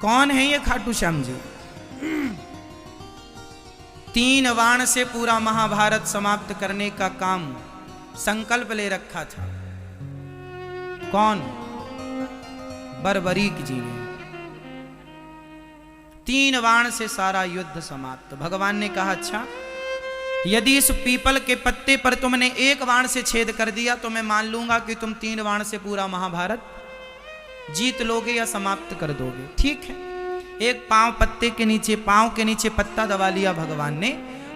कौन है ये खाटू श्याम जी? 3 बाण से पूरा महाभारत समाप्त करने का काम संकल्प ले रखा था। कौन? बर्बरीक जी ने 3 बाण से सारा युद्ध समाप्त। भगवान ने कहा अच्छा, यदि इस पीपल के पत्ते पर तुमने 1 बाण से छेद कर दिया तो मैं मान लूंगा कि तुम 3 बाण से पूरा महाभारत जीत लोगे या समाप्त कर दोगे। ठीक है। एक पांव के नीचे पत्ता दबा लिया भगवान ने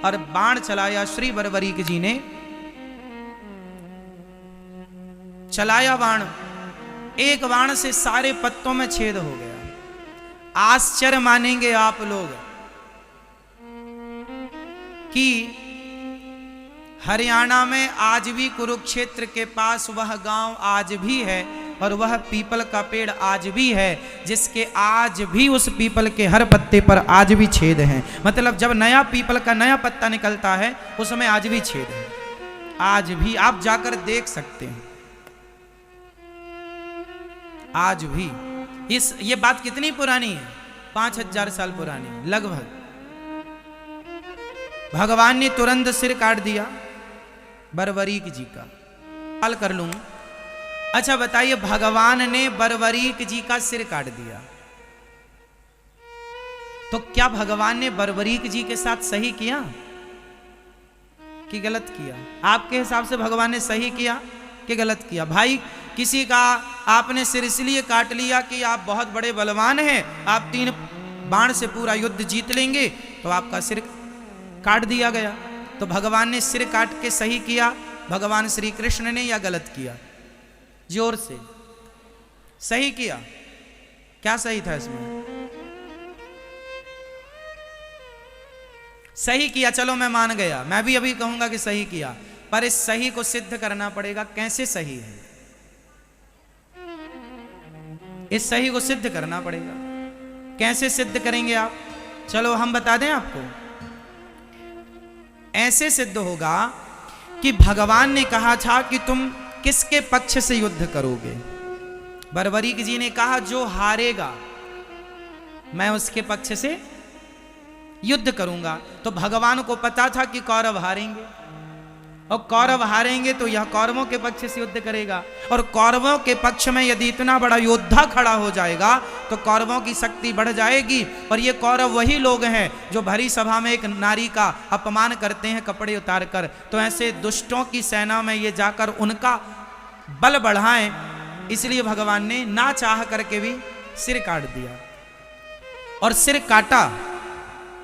और बाण चलाया। श्री बर्बरीक जी ने चलाया बाण, 1 बाण से सारे पत्तों में छेद हो गया। आश्चर्य मानेंगे आप लोग कि हरियाणा में आज भी कुरुक्षेत्र के पास वह गांव आज भी है और वह पीपल का पेड़ आज भी है, जिसके आज भी उस पीपल के हर पत्ते पर आज भी छेद हैं। मतलब जब नया पीपल का नया पत्ता निकलता है उसमें आज भी छेद है। आज भी आप जाकर देख सकते हैं। आज भी ये बात कितनी पुरानी है? 5000 साल पुरानी लगभग। भगवान ने तुरंत सिर काट दिया बर्बरीक जी का। हल कर लूं। अच्छा बताइए, भगवान ने बर्बरीक जी का सिर काट दिया तो क्या भगवान ने बर्बरीक जी के साथ सही किया कि गलत किया? आपके हिसाब से भगवान ने सही किया कि गलत किया? भाई किसी का आपने सिर इसलिए काट लिया कि आप बहुत बड़े बलवान हैं, आप 3 बाण से पूरा युद्ध जीत लेंगे, तो आपका सिर काट दिया गया। तो भगवान ने सिर काट के सही किया भगवान श्री कृष्ण ने या गलत किया? जोर से सही किया। क्या सही था इसमें? सही किया। चलो मैं मान गया, मैं भी अभी कहूंगा कि सही किया, पर इस सही को सिद्ध करना पड़ेगा। कैसे सही है? इस सही को सिद्ध करना पड़ेगा। कैसे सिद्ध करेंगे आप? चलो हम बता दें आपको। ऐसे सिद्ध होगा कि भगवान ने कहा था कि तुम किसके पक्ष से युद्ध करोगे? बर्बरीक जी ने कहा जो हारेगा मैं उसके पक्ष से युद्ध करूंगा। तो भगवान को पता था कि कौरव हारेंगे, और कौरव हारेंगे तो यह कौरवों के पक्ष से युद्ध करेगा, और कौरवों के पक्ष में यदि इतना बड़ा योद्धा खड़ा हो जाएगा तो कौरवों की शक्ति बढ़ जाएगी। और ये कौरव वही लोग हैं जो भरी सभा में एक नारी का अपमान करते हैं कपड़े उतार कर। तो ऐसे दुष्टों की सेना में ये जाकर उनका बल बढ़ाएं, इसलिए भगवान ने ना चाह करके भी सिर काट दिया। और सिर काटा।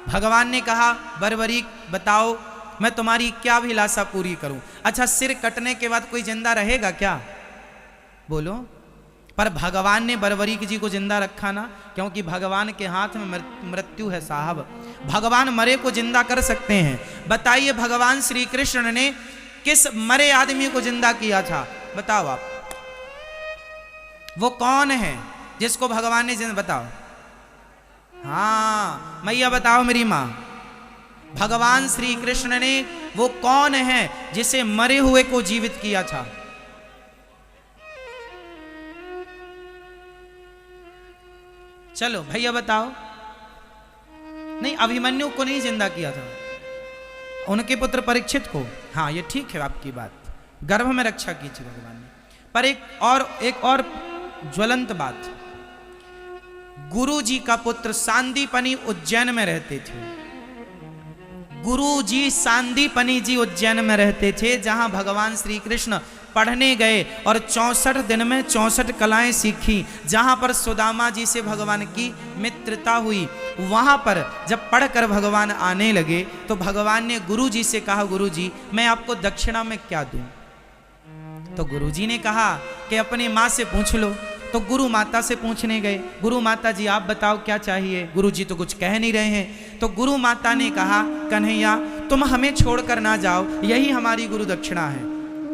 भगवान ने कहा बर्बरीक बताओ मैं तुम्हारी क्या अभिलाषा पूरी करूं? अच्छा, सिर कटने के बाद कोई जिंदा रहेगा क्या? बोलो। पर भगवान ने बर्बरीक जी को जिंदा रखा ना, क्योंकि भगवान के हाथ में मृत्यु है साहब। भगवान मरे को जिंदा कर सकते हैं। बताइए भगवान श्री कृष्ण ने किस मरे आदमी को जिंदा किया था? बताओ आप। वो कौन है जिसको भगवान ने जिंदा? बताओ। हाँ मैया बताओ मेरी मां। भगवान श्री कृष्ण ने वो कौन है जिसे मरे हुए को जीवित किया था? चलो भैया बताओ। नहीं, अभिमन्यु को नहीं जिंदा किया था, उनके पुत्र परीक्षित को। हाँ ये ठीक है आपकी बात, गर्भ में रक्षा की थी भगवान ने। पर एक और ज्वलंत बात, गुरु जी का पुत्र सांदीपनी उज्जैन में रहते थे। गुरु जी सांदीपनी जी उज्जैन में रहते थे, जहां भगवान श्री कृष्ण पढ़ने गए और 64 दिन में 64 कलाएं सीखी। जहां पर सुदामा जी से भगवान की मित्रता हुई, वहां पर जब पढ़कर भगवान आने लगे तो भगवान ने गुरु जी से कहा, गुरु जी मैं आपको दक्षिणा में क्या दूं? तो गुरु जी ने कहा कि अपनी माँ से पूछ लो। तो गुरु माता से पूछने गए, गुरु माता जी आप बताओ क्या चाहिए? गुरु जी तो कुछ कह नहीं रहे हैं। तो गुरु माता ने कहा, कन्हैया तुम हमें छोड़कर ना जाओ, यही हमारी गुरु दक्षिणा है।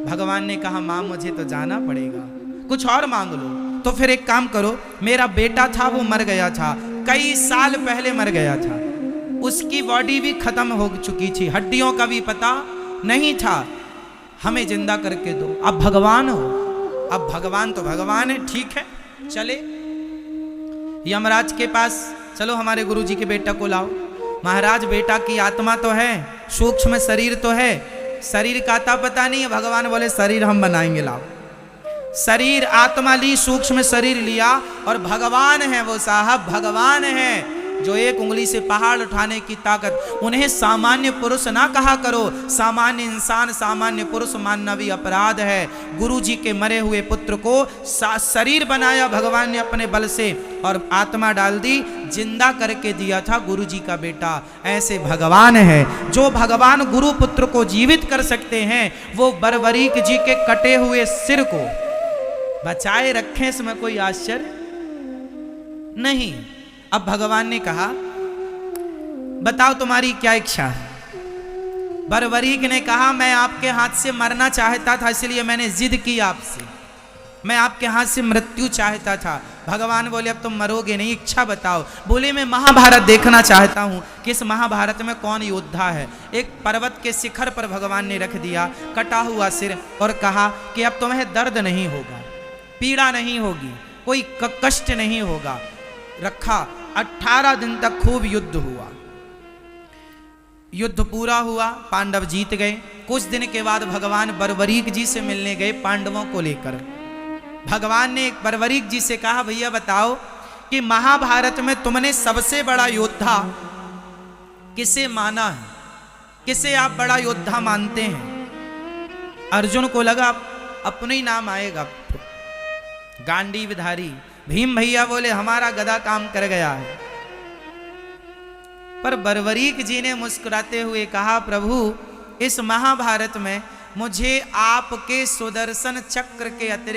भगवान ने कहा, माँ मुझे तो जाना पड़ेगा, कुछ और मांग लो। तो फिर एक काम करो, मेरा बेटा था वो मर गया था, कई साल पहले मर गया था, उसकी बॉडी भी खत्म हो चुकी थी, हड्डियों का भी पता नहीं था, हमें जिंदा करके दो। अब भगवान हो, अब भगवान तो भगवान है, ठीक है चले। यमराज के पास, चलो हमारे गुरुजी के बेटा को लाओ। महाराज बेटा की आत्मा तो है, सूक्ष्म शरीर तो है, शरीर का आता पता नहीं है। भगवान बोले शरीर हम बनाएंगे, लाओ। शरीर आत्मा ली, सूक्ष्म शरीर लिया, और भगवान है वो साहब, भगवान है जो एक उंगली से पहाड़ उठाने की ताकत। उन्हें सामान्य पुरुष ना कहा करो, सामान्य इंसान सामान्य पुरुष मानना भी अपराध है। गुरु जी के मरे हुए पुत्र को शरीर बनाया भगवान ने अपने बल से, और आत्मा डाल दी, जिंदा करके दिया था गुरु जी का बेटा। ऐसे भगवान है जो भगवान गुरु पुत्र को जीवित कर सकते हैं। वो बरबरीक जी के कटे हुए सिर को बचाए रखें, इसमें कोई आश्चर्य नहीं। अब भगवान ने कहा बताओ तुम्हारी क्या इच्छा है। बरबरीक ने कहा मैं आपके हाथ से मरना चाहता था, इसलिए मैंने जिद की आपसे, मैं आपके हाथ से मृत्यु चाहता था। भगवान बोले अब तुम मरोगे नहीं, इच्छा बताओ। बोले मैं महाभारत देखना चाहता हूँ कि इस महाभारत में कौन योद्धा है। एक पर्वत के शिखर पर भगवान ने रख दिया कटा हुआ सिर, और कहा कि अब तुम्हें दर्द नहीं होगा, पीड़ा नहीं होगी, कोई कष्ट नहीं होगा। रखा, 18 दिन तक खूब युद्ध हुआ। युद्ध पूरा हुआ, पांडव जीत गए। कुछ दिन के बाद भगवान बरबरीक जी से मिलने गए पांडवों को लेकर। भगवान ने बरबरीक जी से कहा भैया बताओ कि महाभारत में तुमने सबसे बड़ा योद्धा किसे माना है, किसे आप बड़ा योद्धा मानते हैं। अर्जुन को लगा अपने ही नाम आएगा, गांडीवधारी। भीम भैया बोले हमारा गदा काम कर गया है। पर बरबरीक जी ने मुस्कुराते हुए कहा प्रभु इस महाभारत में मुझे आपके सुदर्शन चक्र के अतिरिक्त